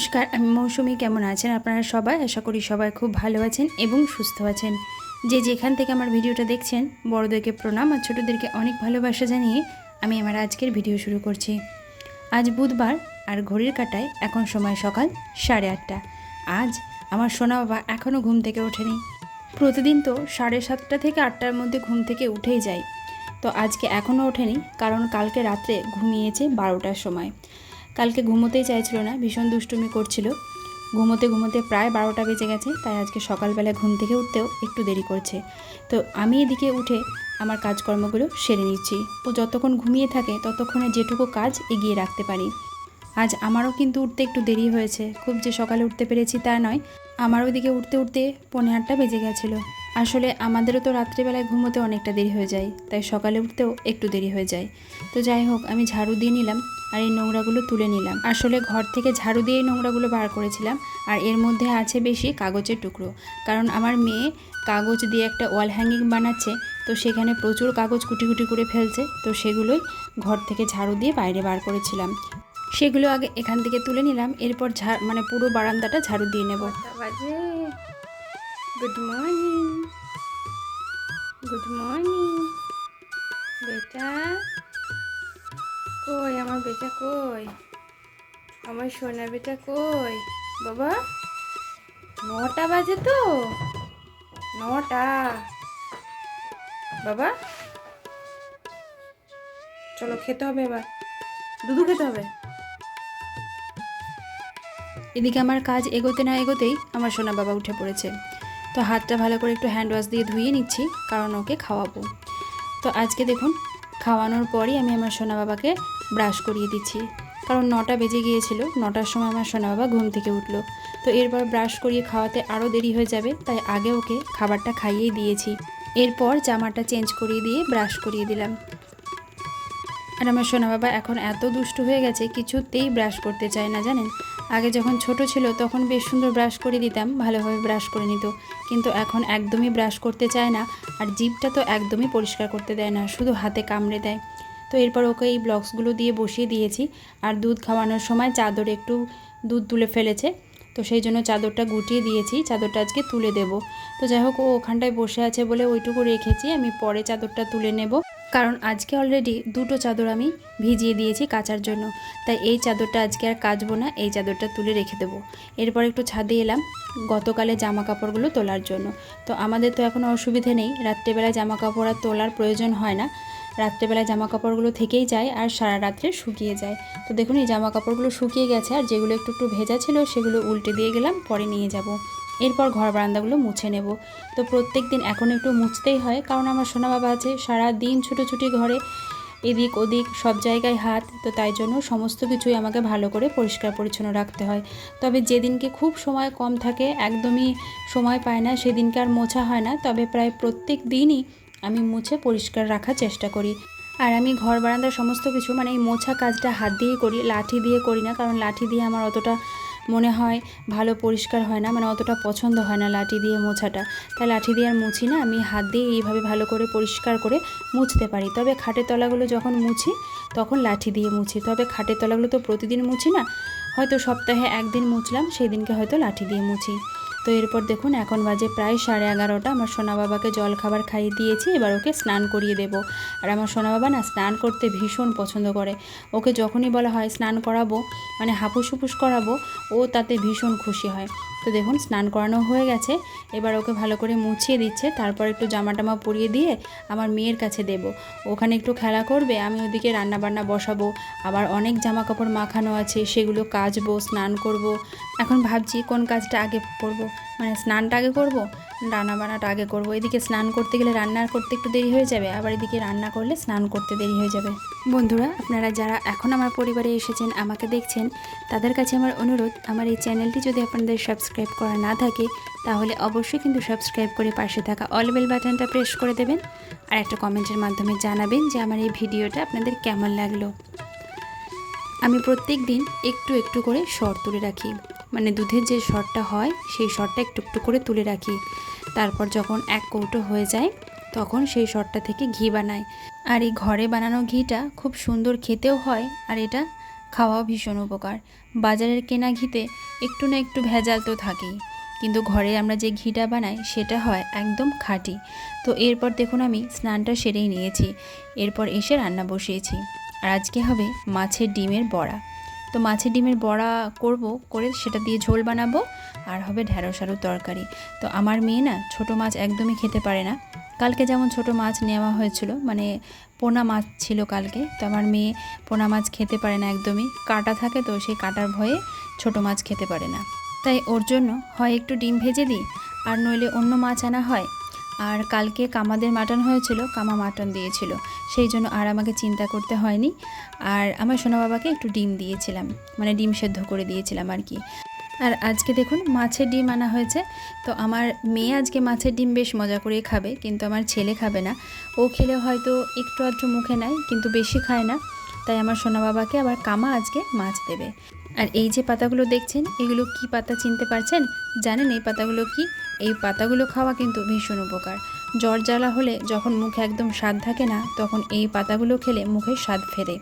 নমস্কার, আমি মৌসুমি। কেমন আছেন আপনারা সবাই? আশা করি সবাই খুব ভালো আছেন এবং সুস্থ আছেন। যে যেখান থেকে আমার ভিডিওটা দেখছেন, বড়দেরকে প্রণাম আর ছোটোদেরকে অনেক ভালোবাসা জানিয়ে আমি আমার আজকের ভিডিও শুরু করছি। আজ বুধবার আর ঘড়ির কাঁটায় এখন সময় সকাল 8:30। আজ আমার সোনা বাবা এখনও ঘুম থেকে ওঠেনি। প্রতিদিন তো 7:30 থেকে 8টার মধ্যে ঘুম থেকে উঠেই যায়, তো আজকে এখনও ওঠেনি, কারণ কালকে রাত্রে ঘুমিয়েছে 12টার সময়। কালকে ঘুমোতেই চাইছিল না, ভীষণ দুষ্টুমি করছিল। ঘুমোতে ঘুমোতে প্রায় 12টা বেজে গেছে, তাই আজকে সকালবেলা ঘুম থেকে উঠতেও একটু দেরি করছে। তো আমি এদিকে উঠে আমার কাজকর্মগুলো সেরে নিচ্ছি। ও যতক্ষণ ঘুমিয়ে থাকে ততক্ষণে যেটুকু কাজ এগিয়ে রাখতে পারি। আজ আমারও কিন্তু উঠতে একটু দেরি হয়েছে, খুব যে সকালে উঠতে পেরেছি তা নয়। আমারও এদিকে উঠতে উঠতে 8:45 বেজে গেছিলো। আসলে আমাদেরও তো রাত্রিবেলায় ঘুমোতে অনেকটা দেরি হয়ে যায়, তাই সকালে উঠতেও একটু দেরি হয়ে যায়। তো যাই হোক, আমি ঝাড়ু দিয়ে নিলাম আর এই নোংরাগুলো তুলে নিলাম। আসলে ঘর থেকে ঝাড়ু দিয়ে এই নোংরাগুলো বার করেছিলাম, আর এর মধ্যে আছে বেশি কাগজের টুকরো, কারণ আমার মেয়ে কাগজ দিয়ে একটা ওয়াল হ্যাঙ্গিং বানাচ্ছে, তো সেখানে প্রচুর কাগজ কুটি কুটি করে ফেলছে। তো সেগুলোই ঘর থেকে ঝাড়ু দিয়ে বাইরে বার করেছিলাম। সেগুলো আগে এখান থেকে তুলে নিলাম, এরপর পুরো বারান্দাটা ঝাড়ু দিয়ে নেব। বাজে। গুড মর্নিং, গুড মর্নিং বেটা। কই আমার বেটা, কই আমার সোনা বেটা, কই বাবা? 9টা বাজে তো, 9টা। বাবা চলো, খেতে হবে, এবার দুধু খেতে হবে। এদিকে আমার কাজ এগোতে না এগোতেই আমার সোনা বাবা উঠে পড়েছে। তো হাতটা ভালো করে একটু হ্যান্ড ওয়াশ দিয়ে ধুয়ে নিচ্ছি, কারণ ওকে খাওয়াবো। তো আজকে দেখুন, খাওয়ানোর পরই আমি আমার সোনা বাবাকে ব্রাশ করিয়ে দিচ্ছি, কারণ 9টা বেজে গিয়েছিল। 9টার সময় আমার সোনা বাবা ঘুম থেকে উঠলো। তো এরপর ব্রাশ করিয়ে খাওয়াতে আরও দেরি হয়ে যাবে, তাই আগে ওকে খাবারটা খাইয়েই দিয়েছি। এরপর জামাটা চেঞ্জ করিয়ে দিয়ে ব্রাশ করিয়ে দিলাম। আর আমার সোনা বাবা এখন এত দুষ্টু হয়ে গেছে, কিছুতেই ব্রাশ করতে চায় না, জানেন। আগে যখন ছোট ছিল তখন বেশ সুন্দর ব্রাশ করে দিতাম, ভালোভাবে ব্রাশ করে নিত, কিন্তু এখন একদমই ব্রাশ করতে চায় না। আর জিভটা তো একদমই পরিষ্কার করতে দেয় না, শুধু হাতে কামড়ে দেয়। তো এরপর ওকে এই ব্লকসগুলো দিয়ে বসিয়ে দিয়েছি। আর দুধ খাওয়ানোর সময় চাদরে একটু দুধ তুলে ফেলেছে, তো সেই জন্য চাদরটা গুটিয়ে দিয়েছি, চাদরটা আজকে তুলে দেব। তো যাই হোক, ও ওখানটায় বসে আছে বলে ওইটুকু রেখেছি, আমি পরে চাদরটা তুলে নেব। কারণ আজকে অলরেডি 2টো চাদর আমি ভিজিয়ে দিয়েছি কাচার জন্য, তাই এই চাদরটা আজকে আর কাচবো না, এই চাদরটা তুলে রেখে দেবো। এরপর একটু ছাদে এলাম গতকালে জামা কাপড়গুলো তোলার জন্য। তো আমাদের তো এখন অসুবিধে নেই, রাত্রেবেলায় জামা কাপড় আর তোলার প্রয়োজন হয় না। রাত্রেবেলায় জামা কাপড়গুলো থেকেই যায় আর সারা রাত্রে শুকিয়ে যায়। তো দেখুন, এই জামা কাপড়গুলো শুকিয়ে গেছে, আর যেগুলো একটু একটু ভেজা ছিল সেগুলো উল্টে দিয়ে গেলাম, পরে নিয়ে যাব। এরপর ঘর বারান্দাগুলো মুছে নেব। তো প্রত্যেক দিন এখন একটু মুছতেই হয়, কারণ আমার সোনা বাবা আছে, সারা দিন ছুটোছুটি ঘরে এদিক ওদিক সব জায়গায় হাত, তো তাই জন্য সমস্ত কিছুই আমাকে ভালো করে পরিষ্কার পরিচ্ছন্ন রাখতে হয়। তবে যেদিনকে খুব সময় কম থাকে, একদমই সময় পায় না, সেদিনকে আর মোছা হয় না, তবে প্রায় প্রত্যেক দিনই আমি মুছে পরিষ্কার রাখার চেষ্টা করি। আর আমি ঘর বারান্দার সমস্ত কিছু, মানে এই মোছা কাজটা হাত দিয়েই করি, লাঠি দিয়ে করি না, কারণ লাঠি দিয়ে আমার অতটা মনে হয় ভালো পরিষ্কার হয় না, মানে অতটা পছন্দ হয় না লাঠি দিয়ে মোছাটা। তাই লাঠি দিয়ে আর মুছি না, আমি হাত দিয়ে এইভাবে ভালো করে পরিষ্কার করে মুছতে পারি। তবে খাটের তলাগুলো যখন মুছি তখন লাঠি দিয়ে মুছি, তবে খাটের তলাগুলো তো প্রতিদিন মুছি না, হয়তো সপ্তাহে একদিন মুছলাম, সেই দিনকে হয়তো লাঠি দিয়ে মুছি। তো এরপর দেখুন, এখন বাজে প্রায় 11:30। আমার সোনা বাবাকে জল খাবার খাইয়ে দিয়েছি, এবার ওকে স্নান করিয়ে দেব। আর আমার সোনা বাবা না স্নান করতে ভীষণ পছন্দ করে। ওকে যখনই বলা হয় স্নান করাবো, মানে হাপুস হুপুস করাবো, ও তাতে ভীষণ খুশি হয়। তো দেখুন, স্নান করানো হয়ে গেছে, এবার ওকে ভালো করে মুছিয়ে দিচ্ছে, তারপর একটু জামা টামা পরিয়ে দিয়ে আমার মেয়ের কাছে দেব। ওখানে একটু খেলা করবে, আমি ওদিকে রান্নাবান্না বসাবো। আবার অনেক জামা কাপড় মাখানো আছে, সেগুলো কাচবো, স্নান করব। এখন ভাবছি কোন কাজটা আগে করব, মানে স্নানটা আগে করব, রান্নাবান্নাটা আগে করব। এদিকে স্নান করতে গেলে রান্না করতে একটু দেরি হয়ে যাবে, আবার এদিকে রান্না করলে স্নান করতে দেরি হয়ে যাবে। বন্ধুরা, আপনারা যারা এখন আমার পরিবারে এসেছেন, আমাকে দেখছেন, তাদের কাছে আমার অনুরোধ, আমার এই চ্যানেলটি যদি আপনাদের সাবস্ক্রাইব করা না থাকে, তাহলে অবশ্যই কিন্তু সাবস্ক্রাইব করে পাশে থাকা অল বেল বাটনটা প্রেস করে দেবেন। আর একটা কমেন্টের মাধ্যমে জানাবেন যে আমার এই ভিডিওটা আপনাদের কেমন লাগলো। আমি প্রত্যেক দিন একটু একটু করে সর তুলে রাখি, মানে দুধের যে সরটা হয় সেই সরটা একটু একটু করে তুলে রাখি। তারপর যখন 1 কৌটো হয়ে যায় তখন সেই সরটা থেকে ঘি বানাই। আর এই ঘরে বানানো ঘিটা খুব সুন্দর খেতেও হয়, আর এটা খাওয়াও ভীষণ উপকার। বাজারের কেনা ঘিতে একটু না একটু ভেজাল তো থাকেই, কিন্তু ঘরে আমরা যে ঘিটা বানাই সেটা হয় একদম খাঁটি। তো এরপর দেখুন আমি স্নানটা সেরেই নিয়েছি, এরপর এসে রান্না বসিয়েছি। আর আজকে হবে মাছের ডিমের বড়া। তো মাছের ডিমের বড়া করে সেটা দিয়ে ঝোল বানাবো, আর হবে ঢ্যাঁড়স আলুর তরকারি। তো আমার মেয়ে না ছোটো মাছ একদমই খেতে পারে না। কালকে যেমন ছোটো মাছ নেওয়া হয়েছিল, মানে পোনা মাছ ছিল কালকে, তো আমার মেয়ে পোনা মাছ খেতে পারে না একদমই, কাঁটা থাকে তো সেই কাঁটার ভয়ে ছোটো মাছ খেতে পারে না। তাই ওর জন্য হয় একটু ডিম ভেজে দিই, আর নইলে অন্য মাছ আনা হয়। আর কালকে কামাদের মাটন হয়েছিল, কামা মাটন দিয়েছিল, সেই জন্য আর আমাকে চিন্তা করতে হয়নি। আর আমার সোনা বাবাকে একটু ডিম দিয়েছিলাম, মানে ডিম সেদ্ধ করে দিয়েছিলাম আর কি। আর আজকে দেখুন মাছের ডিম আনা হয়েছে। তো আমার মেয়ে আজকে মাছের ডিম বেশ মজা করে খাবে, কিন্তু আমার ছেলে খাবে না। ও খেলে হয়তো একটু আধটু মুখে নেয়, কিন্তু বেশি খায় না। তাই আমার সোনা বাবাকে আবার কামা আজকে মাছ দেবে। আর এই যে পাতাগুলো দেখছেন, এগুলো কি পাতা চিনতে পারছেন? জানেন এই পাতাগুলো কি? এই পাতাগুলো খাওয়া কিন্তু ভীষণ উপকার। জ্বর জ্বালা হলে যখন মুখে একদম স্বাদ থাকে না, তখন এই পাতাগুলো খেলে মুখে স্বাদ ফেরে।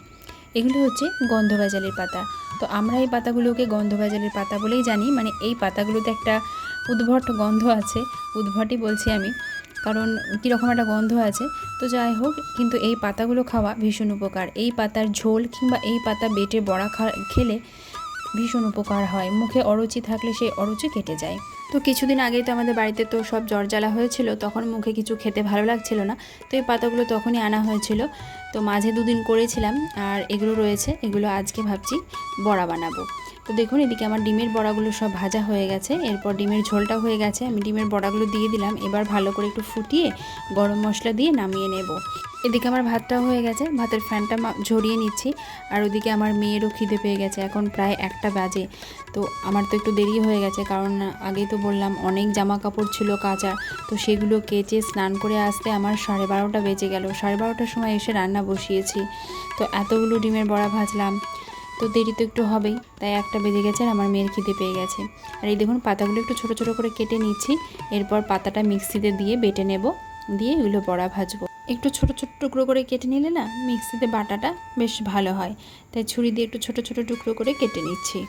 এগুলো হচ্ছে গন্ধভেজালির পাতা। তো আমরা এই পাতাগুলোকে গন্ধভেজালির পাতা বলেই জানি, মানে এই পাতাগুলোতে একটা উদ্ভট গন্ধ আছে। উদ্ভটই বলছি আমি, কারণ কীরকম একটা গন্ধ আছে। তো যাই হোক, কিন্তু এই পাতাগুলো খাওয়া ভীষণ উপকার। এই পাতার ঝোল কিংবা এই পাতা বেটে বড়া খেলে ভীষণ উপকার হয়। মুখে অরুচি থাকলে সেই অরুচি কেটে যায়। তো কিছুদিন আগেই তো আমাদের বাড়িতে তো সব জ্বর জ্বালা হয়েছিল, তখন মুখে কিছু খেতে ভালো লাগছিল না। তো এই পাতাগুলো তখনই আনা হয়েছিল। তো মাঝে দুদিন করেছিলাম, আর এগুলো রয়েছে, এগুলো আজকে ভাবছি বড়া বানাবো। তো দেখুন এদিকে আমার ডিমের বড়াগুলো সব ভাজা হয়ে গেছে, এরপর ডিমের ঝোলটা হয়ে গেছে। আমি ডিমের বড়াগুলো দিয়ে দিলাম, এবার ভালো করে একটু ফুটিয়ে গরম মশলা দিয়ে নামিয়ে নেব। এদিকে আমার ভাতটাও হয়ে গেছে, ভাতের ফ্যানটা ঝরিয়ে নিচ্ছি। আর ওদিকে আমার মেয়েরও খিদে পেয়ে গেছে, এখন প্রায় 1টা বাজে। তো আমার তো একটু দেরি হয়ে গেছে, কারণ আগেই তো বললাম অনেক জামা কাপড় ছিল কাচা। তো সেগুলো কেচে স্নান করে আসতে আমার 12:30টা বেজে গেল। 12:30টার সময় এসে রান্না বসিয়েছি। তো এতগুলো ডিমের বড়া ভাজলাম, তো দেরি তো একটু হবেই, তাই 1টা বেজে গেছে আর আমার মেয়ের খিদে পেয়ে গেছে। আর এই দেখুন পাতাগুলো একটু ছোট ছোট করে কেটে নিচ্ছি, এরপর পাতাটা মিক্সিতে দিয়ে বেটে নেব, দিয়ে এগুলো বড়া ভাজবো। একটু ছোট ছোট টুকরো করে কেটে নিলে না মিক্সিতে বাটাটা বেশ ভালো হয়, তাই ছুরি দিয়ে একটু ছোট ছোট টুকরো করে কেটে নিচ্ছি।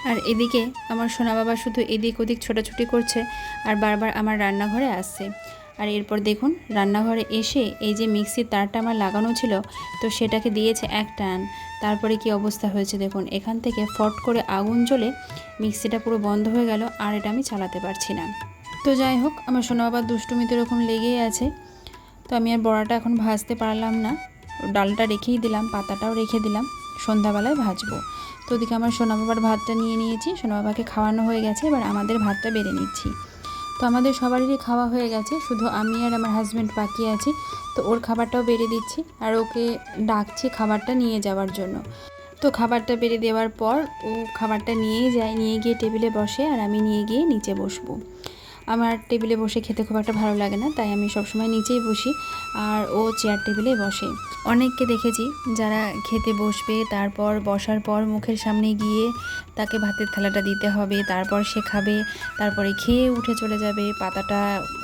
আর এদিকে আমার সোনা বাবা শুধু এদিক ওদিক ছোটাছুটি করছে আর বারবার আমার রান্নাঘরে আসছে। আর এরপর দেখুন রান্নাঘরে এসে এই যে মিক্সির তারটা আমার লাগানো ছিল, তো সেটাকে দিয়েছে এক টান। তারপরে কি অবস্থা হয়েছে দেখুন, এখান থেকে ফট করে আগুন জ্বলে মিক্সিটা পুরো বন্ধ হয়ে গেল, আর এটা আমি চালাতে পারছি না। তো যাই হোক, আমার সোনা বাবার দুষ্টুমিতে এরকম লেগেই আছে। তো আমি আর বড়াটা এখন ভাজতে পারলাম না, ডালটা রেখেই দিলাম, পাতাটাও রেখে দিলাম, সন্ধ্যাবেলায় ভাজবো। তো ওদিকে আমার সোনা বাবার ভাতটা নিয়ে নিয়েছি, সোনা বাবাকে খাওয়ানো হয়ে গেছে, এবার আমাদের ভাতটা বেড়ে নিচ্ছি। তো আমাদের সবারই খাওয়া হয়ে গেছে, শুধু আমি আর আমার হাজব্যান্ড বাকি আছি। তো ওর খাবারটাও বেড়ে দিচ্ছি, আর ওকে ডাকছি খাবারটা নিয়ে যাওয়ার জন্য। তো খাবারটা বেড়ে দেওয়ার পর ও খাবারটা নিয়েই যায়, নিয়ে গিয়ে টেবিলে বসে, আর আমি নিয়ে গিয়ে নিচে বসবো। আমার টেবিলে বসে খেতে খুব একটা ভালো লাগে না, তাই আমি সবসময় নিচেই বসি, আর ও চেয়ার টেবিলে বসে। অনেককে দেখেছি যারা খেতে বসবে, তারপর বসার পর মুখের সামনে গিয়ে তাকে ভাতের থালাটা দিতে হবে, তারপর সে খাবে, তারপরে খেয়ে উঠে চলে যাবে। পাতাটা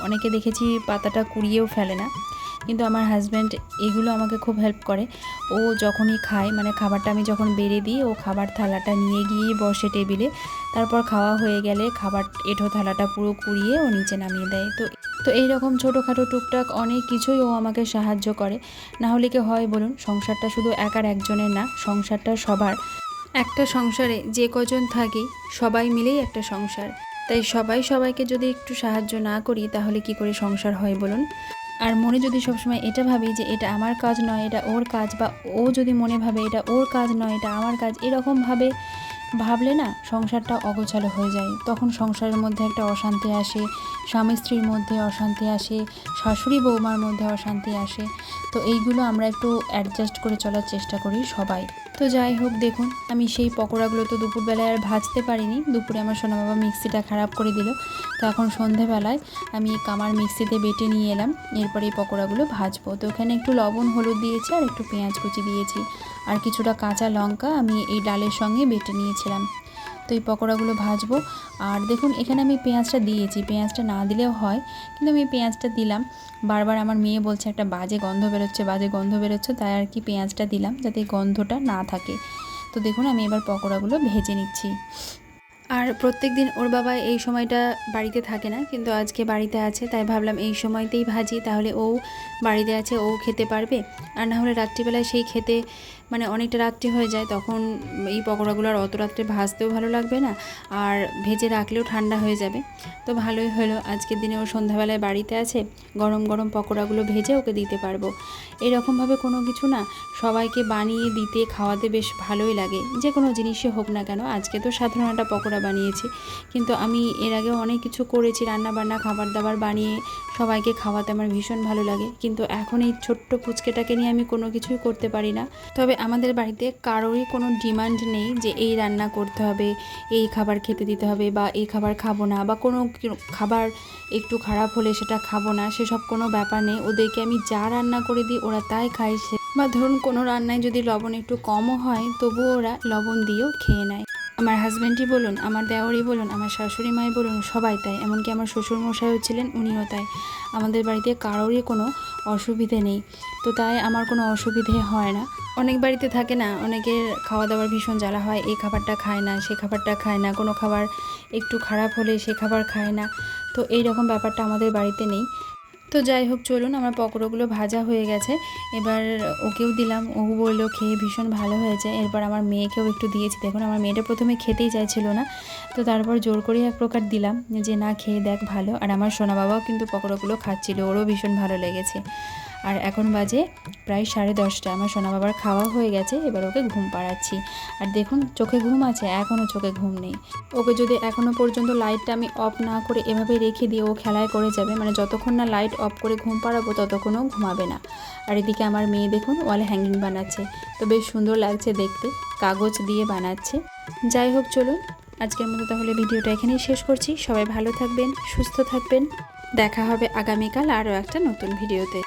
অনেকে দেখেছি পাতাটা কুড়িয়েও ফেলে না, কিন্তু আমার হাজব্যান্ড এগুলো আমাকে খুব হেল্প করে। ও যখনই খায়, মানে খাবারটা আমি যখন বেড়ে দিই, ও খাবার থালাটা নিয়ে গিয়েই বসে টেবিলে। তারপর খাওয়া হয়ে গেলে খাবার এঁঠো থালাটা পুরো কুড়িয়ে ও নিচে নামিয়ে দেয়। তো এইরকম ছোটোখাটো টুকটাক অনেক কিছুই ও আমাকে সাহায্য করে। না হলে কি হয় বলুন, সংসারটা শুধু একার একজনের না, সংসারটা সবার। একটা সংসারে যে কজন থাকি সবাই মিলেই একটা সংসার, তাই সবাই সবাইকে যদি একটু সাহায্য না করি তাহলে কি করে সংসার হয় বলুন। আর মনে যদি সবসময় এটা ভাবি যে এটা আমার কাজ নয়, এটা ওর কাজ, বা ও যদি মনে ভাবে এটা ওর কাজ নয়, এটা আমার কাজ, এরকমভাবে ভাবলে না সংসারটা অগোছালো হয়ে যায়। তখন সংসারের মধ্যে একটা অশান্তি আসে, স্বামী স্ত্রীর মধ্যে অশান্তি আসে, শাশুড়ি বৌমার মধ্যে অশান্তি আসে। তো এইগুলো আমরা একটু অ্যাডজাস্ট করে চলার চেষ্টা করি সবাই। তো যাই হোক, দেখুন আমি সেই পকোড়াগুলো তো দুপুরবেলায় আর ভাজতে পারিনি, দুপুরে আমার সোনা বাবা মিক্সিটা খারাপ করে দিল। তো এখন সন্ধেবেলায় আমি কামার মিক্সিতে বেটে নিয়ে এলাম, এরপরে এই পকোড়াগুলো ভাজবো। তো ওখানে একটু লবণ হলুদ দিয়েছি, আর একটু পেঁয়াজ কুচি দিয়েছি, আর কিছুটা কাঁচা লঙ্কা আমি এই ডালের সঙ্গে বেটে নিয়েছিলাম। তো এই পকোড়াগুলো ভাজবো। আর দেখুন এখানে আমি পেঁয়াজটা দিয়েছি, পেঁয়াজটা না দিলেও হয়, কিন্তু আমি পেঁয়াজটা দিলাম। বারবার আমার মেয়ে বলছে একটা বাজে গন্ধ বেরোচ্ছে, বাজে গন্ধ বেরোচ্ছে, তাই আর কি পেঁয়াজটা দিলাম যাতে গন্ধটা না থাকে। তো দেখুন আমি এবার পকোড়াগুলো ভেজে নিচ্ছি। আর প্রত্যেক দিন ওর বাবা এই সময়টা বাড়িতে থাকে না, কিন্তু আজকে বাড়িতে আছে, তাই ভাবলাম এই সময়তেই ভাজি, তাহলে ও বাড়িতে আছে, ও খেতে পারবে। আর না হলে রাত্রিবেলায় সেই খেতে মানে অনেকটা রাত্রি হয়ে যায়, তখন এই পকোড়াগুলো আর অত রাত্রে ভাজতেও ভালো লাগবে না, আর ভেজে রাখলেও ঠান্ডা হয়ে যাবে। তো ভালোই হলো আজকের দিনে ও সন্ধ্যাবেলায় বাড়িতে আছে, গরম গরম পকোড়াগুলো ভেজে ওকে দিতে পারবো। এরকমভাবে কোনো কিছু না সবাইকে বানিয়ে দিতে খাওয়াতে বেশ ভালোই লাগে, যে কোনো জিনিসই হোক না কেন। আজকে তো সাধারণ একটা পকোড়া বানিয়েছি, কিন্তু আমি এর আগে অনেক কিছু করেছি, রান্নাবান্না খাবার দাবার বানিয়ে সবাইকে খাওয়াতে আমার ভীষণ ভালো লাগে। কিন্তু এখন এই ছোট্ট পুচকেটাকে নিয়ে আমি কোনো কিছুই করতে পারি না। তবে আমাদের বাড়িতে কারোরই কোনো ডিমান্ড নেই যে এই রান্না করতে হবে, এই খাবার খেতে দিতে হবে, বা এই খাবার খাবো না, বা কোনো খাবার একটু খারাপ হলে সেটা খাবো না, সেসব কোনো ব্যাপার নেই। ওদেরকে আমি যা রান্না করে দিই ওরা তাই খায়। বা ধরুন কোনো রান্নায় যদি লবণ একটু কমও হয় তবুও ওরা লবণ দিয়েও খেয়ে নেয়। আমার হাজব্যান্ডই বলুন, আমার দেওরই বলুন, আমার শাশুড়ি মাই বলুন, সবাই তাই। এমনকি আমার শ্বশুরমশাইও ছিলেন, উনিও তাই। আমাদের বাড়িতে কারোরই কোনো অসুবিধে নেই, তো তাই আমার কোনো অসুবিধে হয় না। অনেক বাড়িতে থাকে না, অনেকের খাওয়া দাওয়ার ভীষণ জ্বালা হয়, এই খাবারটা খায় না, সে খাবারটা খায় না, কোনো খাবার একটু খারাপ হলে সে খাবার খায় না। তো এই রকম ব্যাপারটা আমাদের বাড়িতে নেই। তো যাই হোক, চলুন, আমার পকোড়াগুলো ভাজা হয়ে গেছে, এবার ওকেও দিলাম, ও বললো খেয়ে ভীষণ ভালো হয়েছে। এরপর আমার মেয়েকেও একটু দিয়েছি। দেখুন আমার মেয়েটা প্রথমে খেতেই চাইছিল না, তো তারপর জোর করে এক প্রকার দিলাম যে না খেয়ে দেখ ভালো। আর আমার সোনা বাবাও কিন্তু পকোড়াগুলো খাচ্ছিল, ওরও ভীষণ ভালো লেগেছে। আর এখন বাজে প্রায় 10:30, আমার সোনা বাবার খাওয়া হয়ে গেছে, এবার ওকে ঘুম পাড়াচ্ছি। আর দেখুন চোখে ঘুম আছে, এখনও চোখে ঘুম নেই। ওকে যদি এখনও পর্যন্ত লাইটটা আমি অফ না করে এভাবে রেখে দিয়ে ও খেলায় করে যাবে, মানে যতক্ষণ না লাইট অফ করে ঘুম পাড়াবো ততক্ষণও ঘুমাবে না। আর এদিকে আমার মেয়ে দেখুন ওয়ালে হ্যাঙ্গিং বানাচ্ছে, তো বেশ সুন্দর লাগছে দেখতে, কাগজ দিয়ে বানাচ্ছে। যাই হোক, চলুন আজকের মতো তাহলে ভিডিওটা এখানেই শেষ করছি। সবাই ভালো থাকবেন, সুস্থ থাকবেন, দেখা হবে আগামীকাল আরও একটা নতুন ভিডিওতে।